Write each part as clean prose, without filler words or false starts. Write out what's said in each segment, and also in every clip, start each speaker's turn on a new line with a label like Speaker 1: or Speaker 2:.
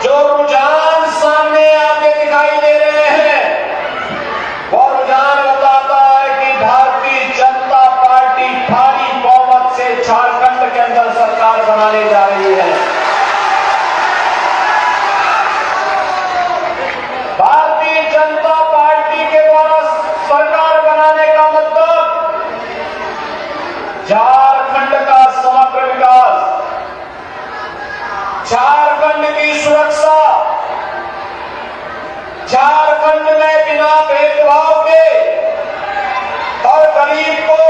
Speaker 1: जो रुझान सामने आते दिखाई दे रहे हैं, वो रुझान बताता है कि भारतीय जनता पार्टी भारी बहुमत से झारखंड के अंदर सरकार बनाने जा रही है। भारतीय जनता पार्टी के द्वारा सरकार बनाने का मतलब झारखंड का समग्र विकास, झारखंड की सुरक्षा, झारखंड में बिना भेदभाव के हर गरीब को,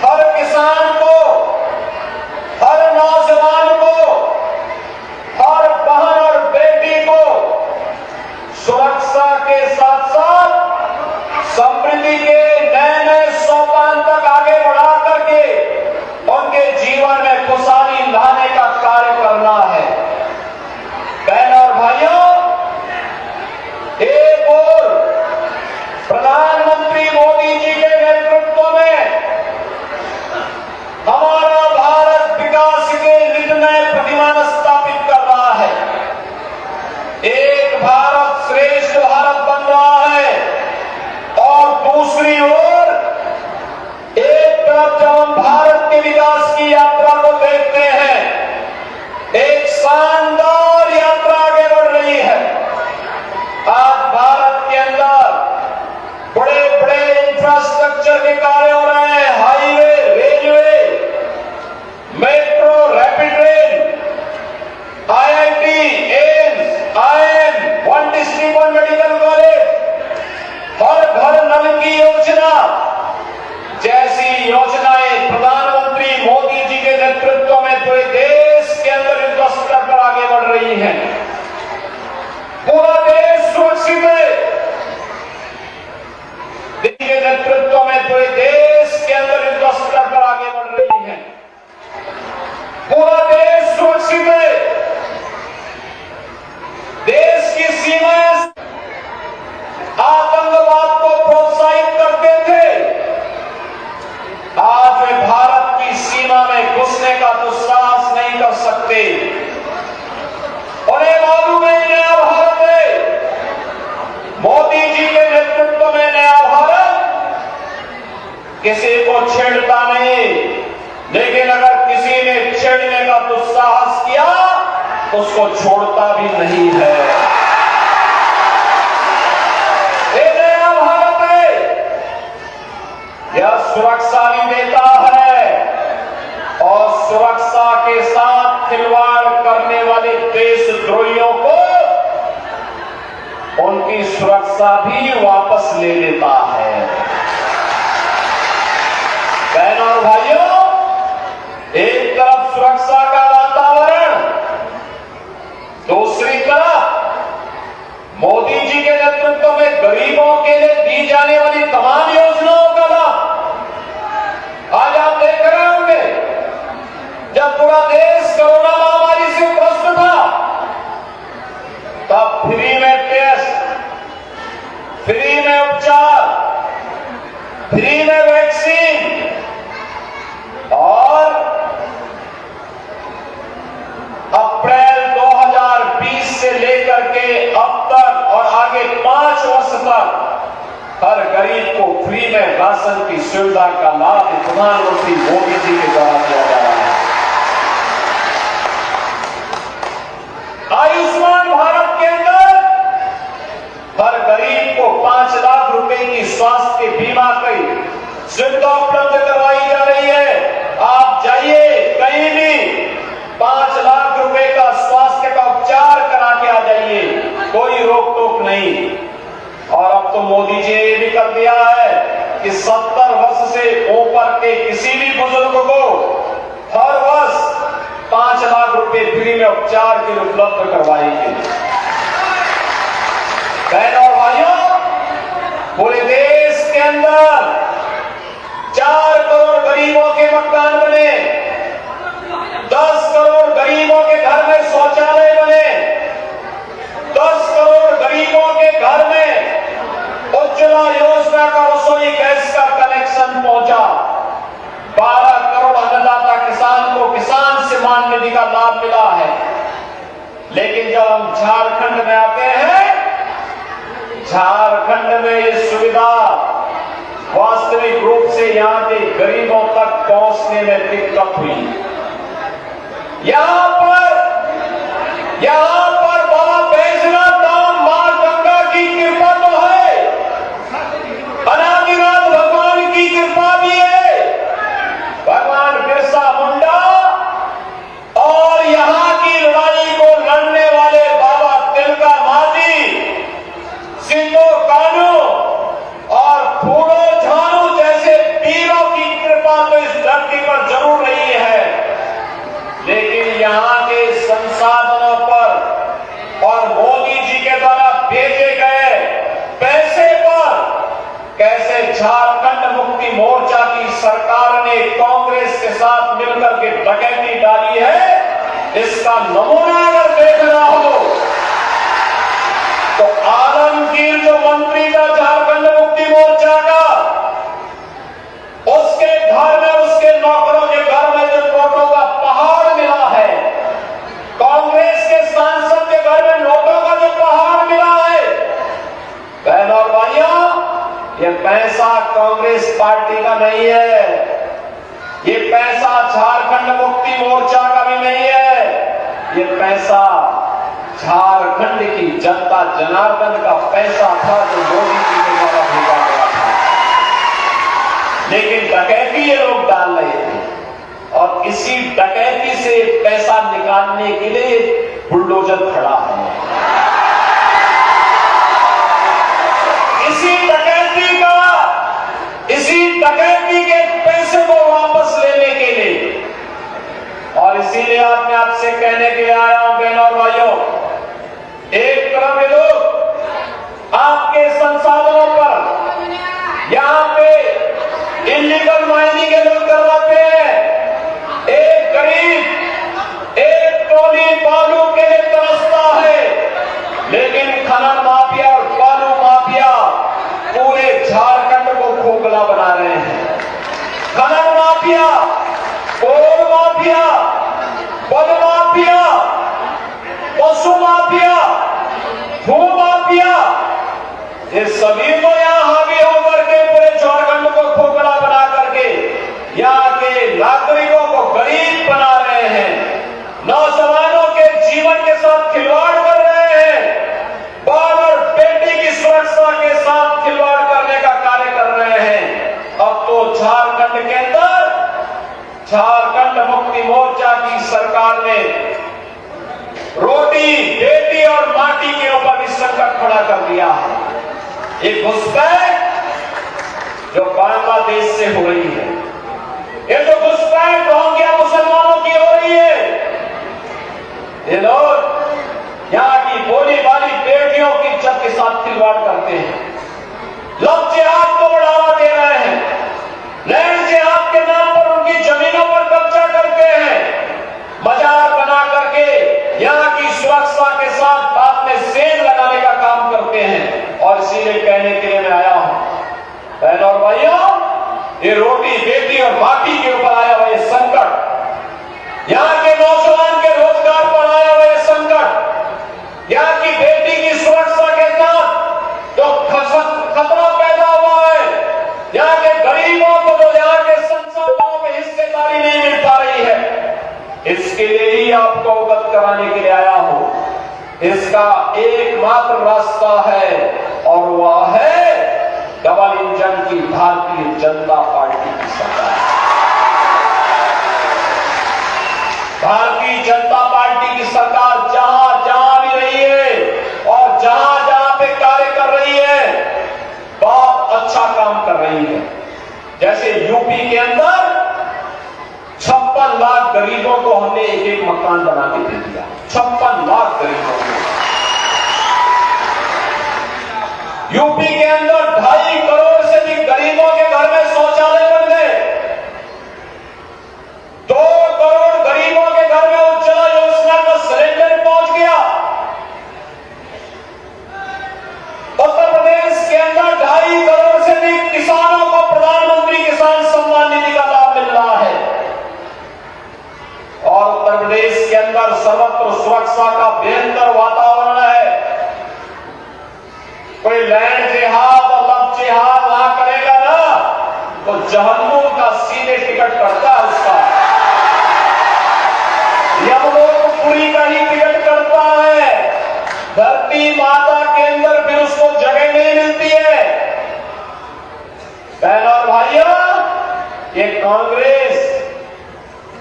Speaker 1: हर किसान को, हर नौजवान को, हर बहन और बेटी को सुरक्षा के साथ साथ समृद्धि के नए नए सोपान तक आगे बढ़ा करके उनके जीवन में खुशहाली लाने का कार्य करना है। बहनों और भाइयों, एक और प्रधानमंत्री मोदी जी के नेतृत्व में हमारा भारत विकास के लिट में प्रतिमान स्थापित कर रहा है। एक भारत श्रेष्ठ भारत बन रहा है और दूसरी ओर एक तरफ जब हम भारत के विकास की यात्रा को देखते हैं, एक शानदार यात्रा आगे बढ़ रही है। आज भारत के अंदर बड़े बड़े इंफ्रास्ट्रक्चर के कार्य हो रहे हैं। Highway, railway, metro, rapid train, IIT, AIIMS, IIM, one district one medical college, हर घर नल की योजना जैसी योजनाएं प्रधानमंत्री मोदी जी के नेतृत्व में पूरे देश के अंदर युद्ध स्तर पर आगे बढ़ रही हैं। पूरा देश सुरक्षित है। के नेतृत्व में पूरे देश के अंदर युद्ध स्तर पर आगे बढ़ रही है। पूरा देश सुरक्षित है। देश की सीमाएं आतंकवाद को प्रोत्साहित करते थे, आज वे भारत की सीमा में घुसने का दुस्साहस नहीं कर सकते। उन्हें मालूम है नया भारत है, मोदी जी के नेतृत्व में नया भारत किसी को छेड़ता नहीं, लेकिन अगर किसी ने छेड़ने का दुस्साहस किया तो उसको छोड़ता भी नहीं है। ये नया भारत है, यह सुरक्षा भी देता है और सुरक्षा के साथ खिलवाड़ करने वाले देशद्रोहियों को उनकी सुरक्षा भी वापस ले लेता है। बहनों और भाइयों, एक तरफ सुरक्षा का वातावरण, दूसरी तरफ मोदी जी के नेतृत्व में गरीबों के लिए दी जाने वाली तमाम योजनाओं का लाभ। आज आप देख रहे होंगे, जब पूरा देश कोरोना महामारी से ग्रस्त था, तब फ्री में टेस्ट, फ्री में उपचार, फ्री में वैक्सीन और अप्रैल 2020 से लेकर के अब तक और आगे 5 वर्ष तक हर गरीब को फ्री में राशन की सुविधा का लाभ प्रधानमंत्री मोदी जी के द्वारा दिया जा रहा है। आयुष्मान भारत के अंदर हर गरीब को 5 लाख रुपए की स्वास्थ्य बीमा की सुविधा उपलब्ध करवाई जा रही है। आप जाइए कहीं भी 5 लाख रुपए का स्वास्थ्य का उपचार करा के आ जाइए, कोई रोक टोक नहीं। और अब तो मोदी जी ने भी कर दिया है कि 70 वर्ष से ऊपर के किसी भी बुजुर्ग को हर वर्ष 5 लाख रुपए फ्री में उपचार के लिए उपलब्ध करवाएंगे। बहनों और भाइयों, पूरे देश के अंदर 4 करोड़ गरीबों के मकान बने, 10 करोड़ गरीबों के घर में शौचालय बने, 10 करोड़ गरीबों के घर में उज्ज्वला योजना का रसोई गैस का कनेक्शन पहुंचा, 12 करोड़ अन्नदाता किसान को किसान सम्मान निधि का लाभ मिला है। लेकिन जब हम झारखंड में आते हैं, झारखंड में ये सुविधा वास्तविक रूप से यहां के गरीबों तक पहुंचने में दिक्कत हुई। यहां पर बाबा बैजनाथ धाम मां गंगा की कृपा तो है, अनादिनाथ भगवान की कृपा भी है, भगवान बिरसा मुंडा और यहां की लड़ाई को लड़ने वाले बाबा तिलका मांझी, सिद्धो कानू और फूलो झानू जैसे वीरों की कृपा तो इस धरती पर जरूर रही है, लेकिन यहां के संसाधनों पर और मोदी जी के द्वारा भेजे गए पैसे पर कैसे झारखंड मुक्ति मोर्चा की सरकार ने कांग्रेस के साथ मिलकर के डकैती डाली है, इसका नमूना अगर देखना हो तो आलमगीर जो मंत्री था झारखंड मुक्ति मोर्चा का, उसके घर में, उसके नौकरों के घर में जो नोटों का पहाड़ मिला है, कांग्रेस के सांसद के घर में नोटों का जो पहाड़ मिला है, बहनों और भाइयों, ये पैसा कांग्रेस पार्टी का नहीं है, ये पैसा झारखंड मुक्ति मोर्चा का भी नहीं है, ये पैसा झारखंड की जनता जनार्दन का पैसा था जो मोदी जी के द्वारा भेजा गया था। लेकिन डकैती ये लोग डाल रहे थे और इसी डकैती से पैसा निकालने के लिए बुलडोजर खड़ा है। इसी डकैती के पैसे को वापस लेने के लिए, और इसीलिए आज मैं आपसे कहने के लिए आया हूं बहनों और भाइयों, एक तरफ ये लोग आपके संसाधनों पर यहां पे इलीगल माइनिंग के लोग करवाते हैं, एक गरीब एक ट्रॉली बालू के लिए तरसता है, लेकिन खनन माफिया और बालू माफिया पूरे झारखंड को खोखला बना रहे हैं। खनन माफिया, कोल माफिया, वन माफिया, पशु माफिया, भू माफिया, ये सभी को यहां हावी होकर के पूरे झारखंड को खोखला बना करके यहां के नागरिकों को गरीब बना रहे हैं, नौजवानों के जीवन के साथ खिलवाड़ कर रहे हैं, बाल और बेटी की सुरक्षा के साथ खिलवाड़ करने का कार्य कर रहे हैं। अब तो झारखंड के अंदर झारखंड मुक्ति मोर्चा की सरकार ने रोटी, बेटी और माटी के ऊपर भी संकट खड़ा कर दिया है। ये घुसपैठ जो बांग्लादेश से हो रही है, ये जो घुसपैठ रोहिंग्या मुसलमानों की हो रही है, ये लोग यहां की बोली वाली बेटियों की इज्जत के साथ खिलवाड़ करते हैं, लव जिहाद को बढ़ावा दे रहे हैं, लैंड जिहाद के नाम पर उनकी जमीनों पर कब्जा करते हैं, मजार बना करके यहां की सुरक्षा के साथ बाद में सेंध लगाने का काम करते हैं। और इसीलिए कहने के लिए मैं आया हूं बहनों और भाइयों, ये रोटी, बेटी और माटी के ऊपर आया हुआ ये संकट, यहां के नौजवान के रोजगार पर आया हुआ ये संकट, यहां की बेटी की सुरक्षा के साथ जो खतरा पैदा हुआ है, यहां के गरीबों को जो यहां के संसाधनों में हिस्सेदारी नहीं मिल पा रही है, इसके लिए ही आपको अवगत कराने के लिए आया हूं। इसका एकमात्र रास्ता है और वह है डबल इंजन की भारतीय जनता पार्टी की सरकार। भारतीय जनता पार्टी की सरकार जहां जहां भी रही है और जहां जहां पे कार्य कर रही है, बहुत अच्छा काम कर रही है। जैसे यूपी के अंदर 56 लाख गरीबों को हमने एक एक मकान बना के दे दिया, 56 लाख गरीबों को। यूपी के अंदर 2.5 करोड़ से भी गरीबों के घर में शौचालय बन गए, 2 करोड़ गरीबों के घर में उज्ज्वला योजना का सिलेंडर पहुंच गया। उत्तर प्रदेश के अंदर 2.5 करोड़ से भी किसानों को प्रधानमंत्री किसान सम्मान निधि का लाभ मिल रहा है और उत्तर प्रदेश के अंदर सर्वत्र सुरक्षा का भयंकर वातावरण है। कोई लैंड जिहाद और लव जिहाद वहां करेगा ना तो जहन्नुम का सीधे टिकट करता है उसका। यमलोकपुरी का ही टिकट करता है। धरती माता के अंदर फिर उसको जगह नहीं मिलती है। बहनों और भाइयों, ये कांग्रेस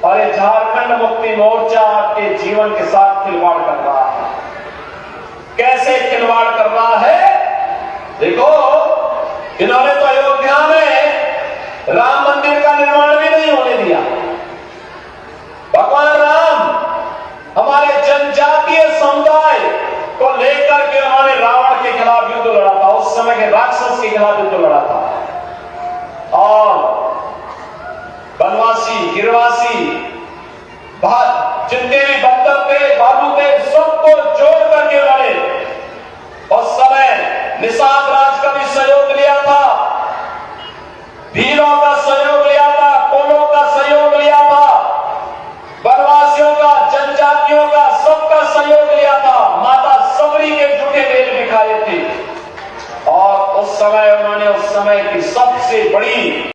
Speaker 1: और ये झारखंड मुक्ति मोर्चा आपके जीवन के साथ खिलवाड़ कर रहा है। कैसे खिलवाड़ कर रहा है? देखो, इन्होंने तो अयोध्या में राम मंदिर का निर्माण भी नहीं होने दिया। भगवान राम हमारे जनजातीय समुदाय को लेकर के उन्होंने रावण के खिलाफ युद्ध लड़ा था। उस समय के राक्षस के खिलाफ युद्ध लड़ा था और बनवासी, गिरवासी, जितने भी बंदर थे, भालू थे, सबको जोड़ करके लड़े। उस समय निषाद राज का भी सहयोग लिया था, भीलों का सहयोग लिया था, कोलों का सहयोग लिया था, वनवासियों का, जनजातियों का, सबका सहयोग लिया था। माता सबरी के झूठे वेद दिखाए थे और उस समय उन्होंने उस समय की सबसे बड़ी